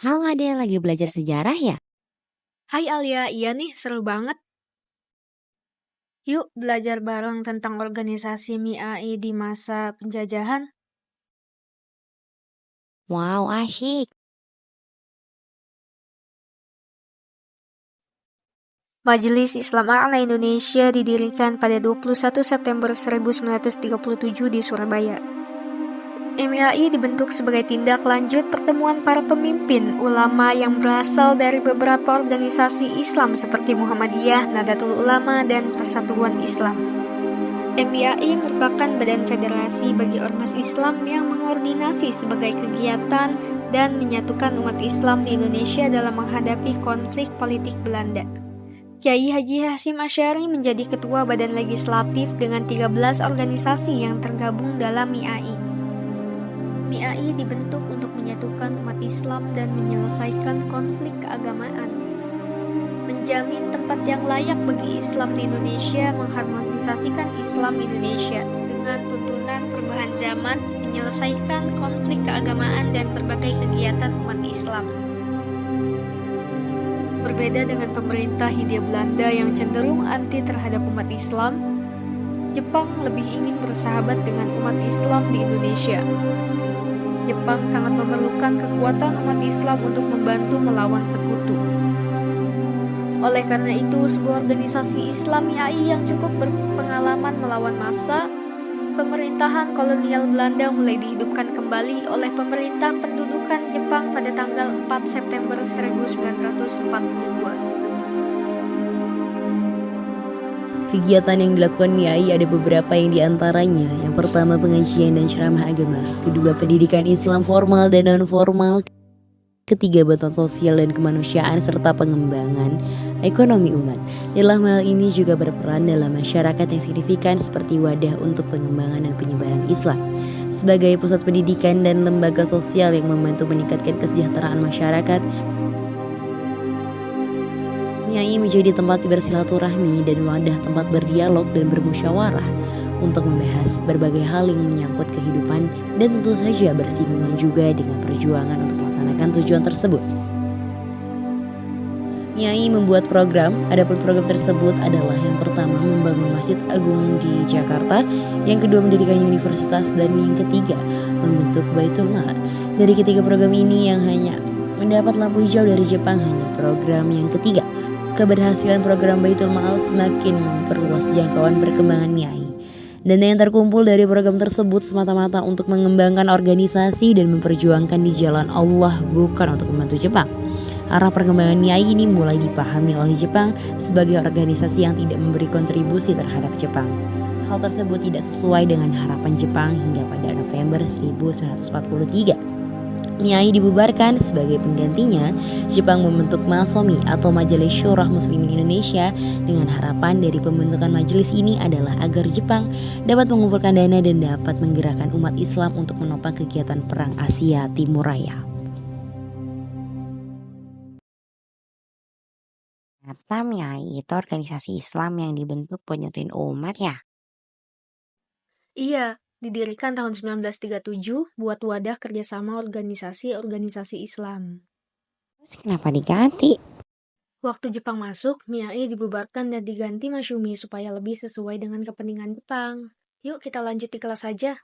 Halo, ada yang lagi belajar sejarah ya? Hai Alia, iya nih seru banget. Yuk belajar bareng tentang organisasi MIAI di masa penjajahan. Wow, asyik. Majelis Islam A'la Indonesia didirikan pada 21 September 1937 di Surabaya. MIAI dibentuk sebagai tindak lanjut pertemuan para pemimpin ulama yang berasal dari beberapa organisasi Islam seperti Muhammadiyah, Nahdlatul Ulama, dan Persatuan Islam. MIAI merupakan badan federasi bagi ormas Islam yang mengordinasi sebagai kegiatan dan menyatukan umat Islam di Indonesia dalam menghadapi konflik politik Belanda. Kiai Haji Hasyim Asy'ari menjadi ketua badan legislatif dengan 13 organisasi yang tergabung dalam MIAI. MIAI dibentuk untuk menyatukan umat Islam dan menyelesaikan konflik keagamaan. Menjamin tempat yang layak bagi Islam di Indonesia, mengharmonisasikan Islam Indonesia dengan tuntunan perubahan zaman, menyelesaikan konflik keagamaan dan berbagai kegiatan umat Islam. Berbeda dengan pemerintah Hindia Belanda yang cenderung anti terhadap umat Islam, Jepang lebih ingin bersahabat dengan umat Islam di Indonesia. Jepang sangat memerlukan kekuatan umat Islam untuk membantu melawan sekutu. Oleh karena itu, sebuah organisasi Islam MIAI yang cukup berpengalaman melawan massa pemerintahan kolonial Belanda mulai dihidupkan kembali oleh pemerintah pendudukan Jepang pada tanggal 4 September 1942. Kegiatan yang dilakukan MIAI ada beberapa yang diantaranya. Yang pertama, pengajian dan ceramah agama. Kedua, pendidikan Islam formal dan non-formal. Ketiga, bantuan sosial dan kemanusiaan serta pengembangan ekonomi umat. Dalam hal ini juga berperan dalam masyarakat yang signifikan seperti wadah untuk pengembangan dan penyebaran Islam. Sebagai pusat pendidikan dan lembaga sosial yang membantu meningkatkan kesejahteraan masyarakat, MIAI menjadi tempat bersilaturahmi dan wadah tempat berdialog dan bermusyawarah untuk membahas berbagai hal yang menyangkut kehidupan dan tentu saja bersinggungan juga dengan perjuangan untuk melaksanakan tujuan tersebut. MIAI membuat program, adapun program tersebut adalah yang pertama membangun Masjid Agung di Jakarta, yang kedua mendirikan universitas, dan yang ketiga membentuk Baitul Mal. Dari ketiga program ini yang hanya mendapat lampu hijau dari Jepang hanya program yang ketiga. Keberhasilan program Baitul Mal semakin memperluas jangkauan perkembangan MIAI. Dana yang terkumpul dari program tersebut semata-mata untuk mengembangkan organisasi dan memperjuangkan di jalan Allah, bukan untuk membantu Jepang. Arah perkembangan MIAI ini mulai dipahami oleh Jepang sebagai organisasi yang tidak memberi kontribusi terhadap Jepang. Hal tersebut tidak sesuai dengan harapan Jepang hingga pada November 1943. MIAI dibubarkan. Sebagai penggantinya, Jepang membentuk MASOMI atau Majelis Syurah Muslimin Indonesia, dengan harapan dari pembentukan majelis ini adalah agar Jepang dapat mengumpulkan dana dan dapat menggerakkan umat Islam untuk menopang kegiatan Perang Asia Timur Raya. Ternyata MIAI itu organisasi Islam yang dibentuk buat nyatuin umat ya? Iya, didirikan tahun 1937 buat wadah kerjasama organisasi-organisasi Islam. Terus kenapa diganti? Waktu Jepang masuk, MIAI dibubarkan dan diganti Masyumi supaya lebih sesuai dengan kepentingan Jepang. Yuk kita lanjut di kelas saja.